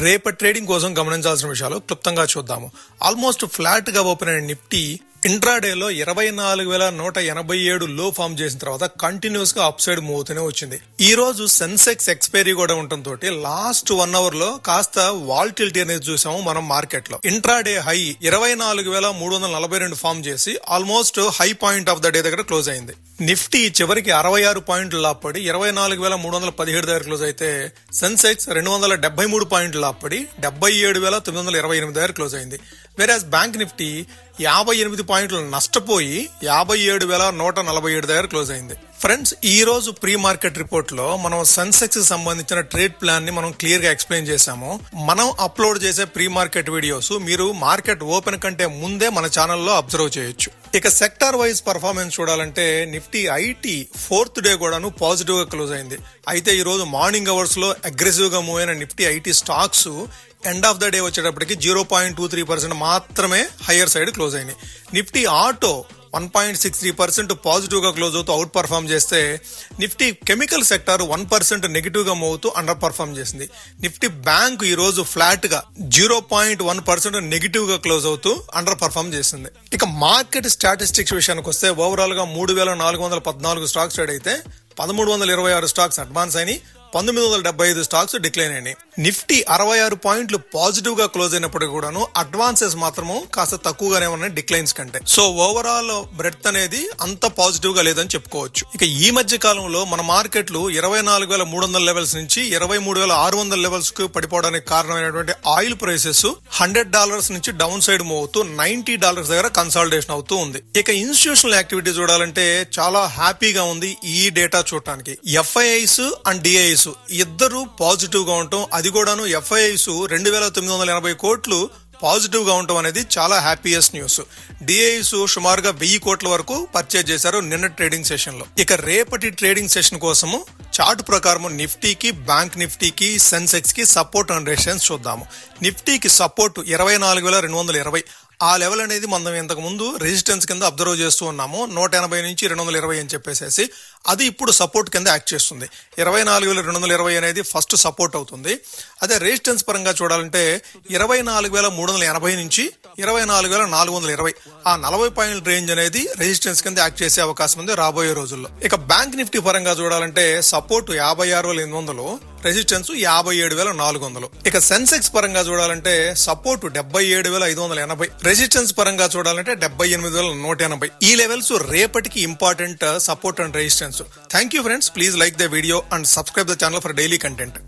రేపటి ట్రేడింగ్ కోసం గమనించాల్సిన విషయాలు క్లుప్తంగా చూద్దాము. ఆల్మోస్ట్ ఫ్లాట్ గా ఓపెన్ అయిన నిఫ్టీ ఇంట్రాడేలో 24,187 లో ఫామ్ చేసిన తర్వాత కంటిన్యూస్ గా అప్ సైడ్ మూవ్ అవుతూనే వచ్చింది. ఈ రోజు సెన్సెక్స్ ఎక్స్పైరీ కూడా ఉండటంతో లాస్ట్ 1 అవర్ లో కాస్త వాల్టిలిటీ అనేది చూసాము మనం మార్కెట్ లో. ఇంట్రాడే హై 24,342 ఫామ్ చేసి almost high point of the day దగ్గర క్లోజ్ అయింది. నిఫ్టీ చివరికి 66 పాయింట్లు లాపడి 24,317 దగ్గర క్లోజ్ అయితే సెన్సెక్స్ 273 పాయింట్లు లాపడి 77,928 దగ్గర క్లోజ్ అయింది. వేరాజ్ బ్యాంక్ నిఫ్టీ 58 పాయింట్లు నష్టపోయి 57,147 దగ్గర క్లోజ్ అయింది. ఫ్రెండ్స్, ఈ రోజు ప్రీ మార్కెట్ రిపోర్ట్ లో మనం సెన్సెక్స్ కి సంబంధించిన ట్రేడ్ ప్లాన్ ని మనం క్లియర్ గా ఎక్స్ప్లెయిన్ చేశాము. మనం అప్లోడ్ చేసే ప్రీ మార్కెట్ వీడియోస్ మీరు మార్కెట్ ఓపెన్ కంటే ముందే మన ఛానల్లో అబ్జర్వ్ చేయొచ్చు. ఇక సెక్టార్ వైజ్ పర్ఫార్మెన్స్ చూడాలంటే నిఫ్టీ ఐటీ 4th డే కూడాను పాజిటివ్ గా క్లోజ్ అయింది. అయితే ఈ రోజు మార్నింగ్ అవర్స్ లో అగ్రెసివ్ గా మూవ్ అయిన Nifty IT stocks end of the day వచ్చేటప్పటికి 0.23% మాత్రమే హయ్యర్ సైడ్ క్లోజ్ అయినాయి. నిఫ్టీ ఆటో 1.63% పాజిటివ్ గా క్లోజ్ అవుతూ అవుట్ పర్ఫార్మ్ చేస్తే నిఫ్టీ కెమికల్ సెక్టార్ 1% నెగిటివ్ గా మూవ్ అవుతూ అండర్ పర్ఫార్మ్ చేసింది. నిఫ్టీ బ్యాంక్ ఈ రోజు ఫ్లాట్ గా 0.1% నెగిటివ్ గా క్లోజ్ అవుతూ అండర్ పర్ఫార్మ్ చేసింది. ఇక మార్కెట్ స్టాటిస్టిక్స్ విషయానికి వస్తే ఓవరాల్ గా 3,414 స్టాక్స్ ట్రేడ్ అయితే 1,326 స్టాక్స్ అడ్వాన్స్ అయినాయి, 1,975 స్టాక్స్ డిక్లైన్ అయినాయి. నిఫ్టీ 66 పాయింట్లు పాజిటివ్ గా క్లోజ్ అయినప్పటికీ కూడాను అడ్వాన్సెస్ మాత్రము కాస్త తక్కువగానే ఉన్నాయి డిక్లైన్స్ కంటే. సో ఓవరాల్ బ్రెడ్త్ అనేది అంత పాజిటివ్ గా లేదని చెప్పుకోవచ్చు. ఇక ఈ మధ్య కాలంలో మన మార్కెట్లు 24,300 లెవెల్స్ నుంచి 23,600 లెవెల్స్ కు పడిపోవడానికి కారణమైనటువంటి ఆయిల్ ప్రైసెస్ $100 నుంచి డౌన్ సైడ్ మూవ్ అవుతూ $90 దగ్గర కన్సాలిడేషన్ అవుతూ ఉంది. ఇక ఇన్స్టిట్యూషనల్ యాక్టివిటీ చూడాలంటే చాలా హ్యాపీగా ఉంది ఈ డేటా చూడటానికి. ఎఫ్ఐఐస్ అండ్ డిఐస్ ఇద్దరు పాజిటివ్ గా ఉండటం, అది కూడాను ఎఫ్ఐఐస్ 2,980 కోట్లు పాజిటివ్ గా ఉండటం అనేది చాలా హ్యాపీయెస్ట్ న్యూస్. డిఐస్ సుమారుగా 1000 కోట్ల వరకు పర్చేజ్ చేశారు నిన్న ట్రేడింగ్ సెషన్ లో. ఇక రేపటి ట్రేడింగ్ సెషన్ కోసము చార్ట్ ప్రకారం నిఫ్టీకి, బ్యాంక్ నిఫ్టీకి, సెన్సెక్స్ కి సపోర్ట్ అండ్ రెసిస్టెన్స్ చూద్దాము. నిఫ్టీకి సపోర్ట్ 24,220. ఆ లెవెల్ అనేది మనం ఇంతకు ముందు రెసిస్టెన్స్ కింద అబ్జర్వ్ చేస్తూ ఉన్నాము. 180 నుంచి 220 అని చెప్పేసి అది ఇప్పుడు సపోర్ట్ కింద యాక్ట్ చేస్తుంది. 24,220 అనేది ఫస్ట్ సపోర్ట్ అవుతుంది. అదే రెసిస్టెన్స్ పరంగా చూడాలంటే 24,380 నుంచి 24,420 ఆ 40 పాయింట్ రేంజ్ అనేది రెసిస్టెన్స్ కింద యాక్ట్ చేసే అవకాశం ఉంది రాబోయే రోజుల్లో. ఇక బ్యాంక్ నిఫ్టీ పరంగా చూడాలంటే సపోర్ట్ 56,800, రెసిస్టెన్స్ 57,400. ఇక సెన్సెక్స్ పరంగా చూడాలంటే సపోర్ట్ 77,580, రెసిస్టెన్స్ పరంగా చూడాలంటే 78,180. ఈ లెవెల్స్ రేపటికి important support and resistance. Thank you friends, please like the video and subscribe the channel for daily content.